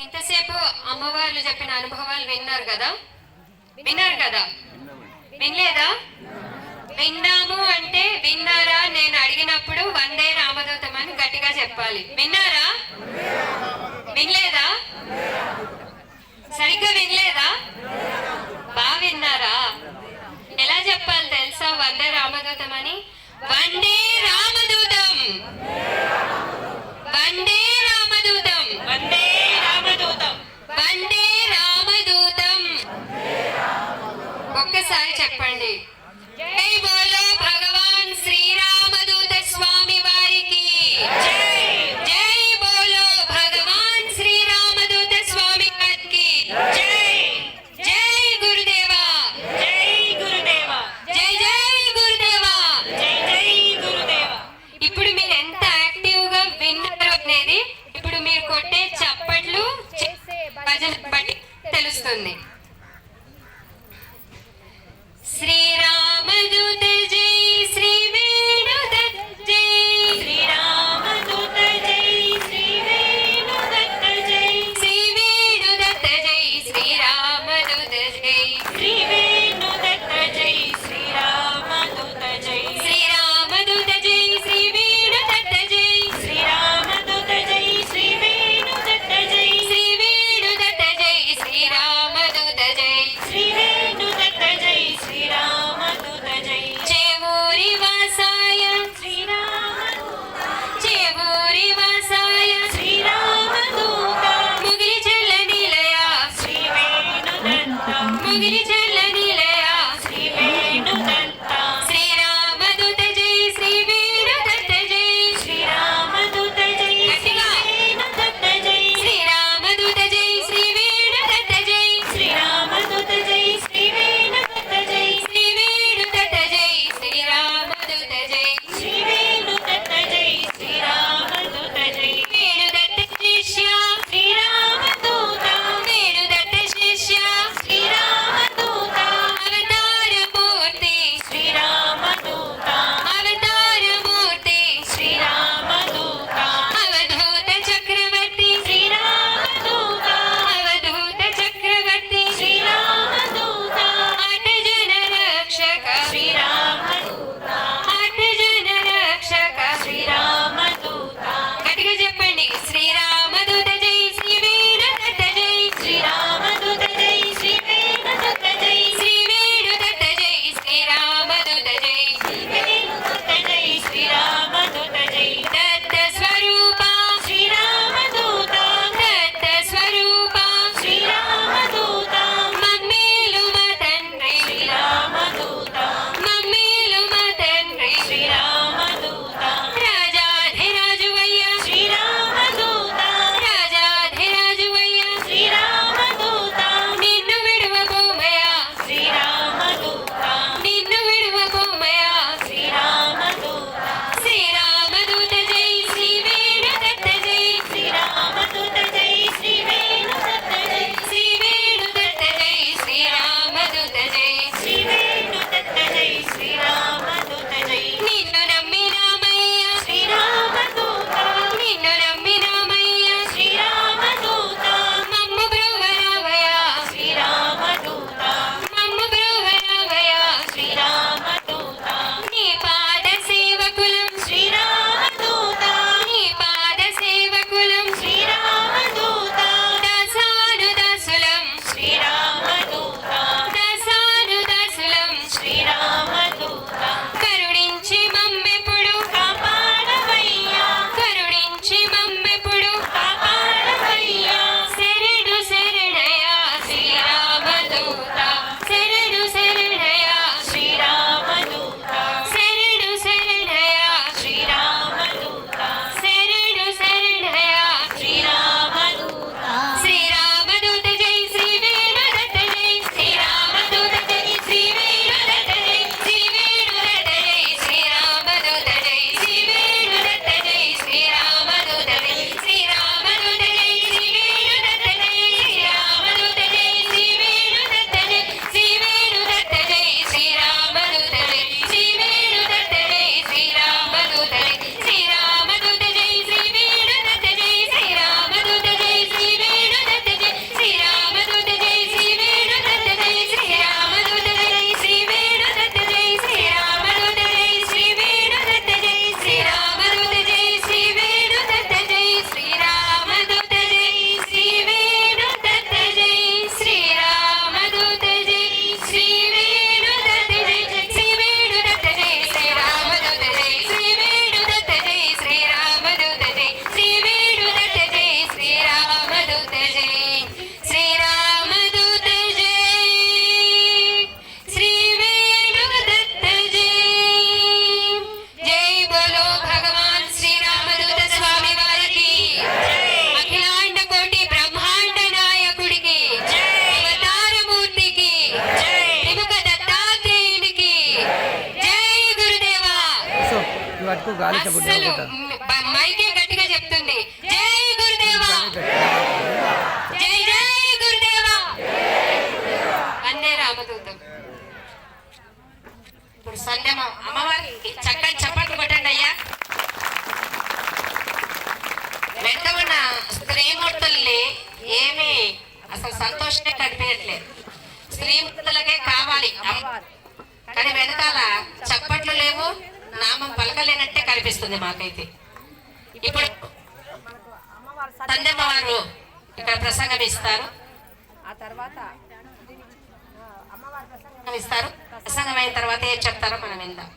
ఇంతసేపు అమ్మవార్లు చెప్పిన అనుభవాలు విన్నారు కదా? విన్నారు కదా? వినలేదా? విన్నాము అంటే విన్నారా నేను అడిగినప్పుడు వందే రామదూతం అని గట్టిగా చెప్పాలి. విన్నారా? వినలేదా? సరిగ్గా వినలేదా? బాగా విన్నారా? ఎలా చెప్పాలి తెలుసా వందే రామదూతం అని? వందే రామదూతం, వందే రామదూతం, వందే రామదూతం, వందే రామదూతం. ఒక్కసారి చెప్పండి. జై బోలో భగవాన్ శ్రీరామదూత స్వామి వారికి జై. జై బోలో భగవాన్ శ్రీరామదూత స్వామి వారికి జై. జై గురుదేవా, జై గురుదేవా, జై జై గురుదేవా, జై జై గురుదేవా. ఇప్పుడు మీరు ఎంత యాక్టివ్ గా విన్నారు అనేది ఇప్పుడు మీరు కొట్టే చప్పట్లు చేసే భజన బట్టి తెలుస్తుంది. శ్రీరామదూత జై, శ్రీ వేణుదత్త జై, శ్రీరామదూత జై, శ్రీ వేణుదత్త జై, శ్రీ వేణుదత్త జై, శ్రీరామదూత జై, శ్రీ వేణుదత్త జై, శ్రీరామదూత జై, శ్రీరామదూత జై, శ్రీ వేణుదత్త జై, శ్రీరామదూత జై, శ్రీ వేణుదత్త జై, శ్రీ వేణుదత్త జై, శ్రీరామదూత జై, శ్రీ వేణుదత్త జై, శ్రీరామదూత జై. చేవూరి వాసాయ శ్రీరామదూత, చేవూరి వాసాయ శ్రీరామదూత, ముగిలి చెల్ల నిలయ శ్రీ వేణుదత్త, ముగిలి చెల్ల నిలయ శ్రీ వేణుదత్త, శ్రీరామదూత జై, శ్రీ వేణుదత్త జై, శ్రీరామదూత జై, శ్రీ వేణుదత్త జై, శ్రీరామదూత జై, శ్రీ వేణుదత్త జై, శ్రీరామదూత జై, శ్రీ వేణుదత్త జై, శ్రీ వేణుదత్త జై, శ్రీరామదూత జై, శ్రీ వేణుదత్త జై, శ్రీరామదూత జై. వేణుదత్త శిష్య శ్రీరామదూత, వేణుదత్త శిష్య శ్రీరామదూత, అస్సలు మైకే గట్టిగా చెప్తుంది జై గురుదేవా, జై జై గురుదేవా, అన్నే రామదూతం. ఇప్పుడు సంధ్యమ అమ్మవారికి చక్కని చప్పట్లు కొట్టండి అయ్యా. వెంట ఉన్న స్త్రీమూర్తుల్ని ఏమి అసలు సంతోషమే కనిపించట్లేదు. స్త్రీమూర్తులకే కావాలి కానీ వెనకాల చప్పట్లు లేవు, నామం పలకలేనట్టే కనిపిస్తుంది మాకైతే. ఇప్పుడు సంధ్యమ్మ వారు ఇక్కడ ప్రసంగం ఇస్తారు. ఆ తర్వాత ప్రసంగం అయిన తర్వాత ఏం చెప్తారో మనం విందాం.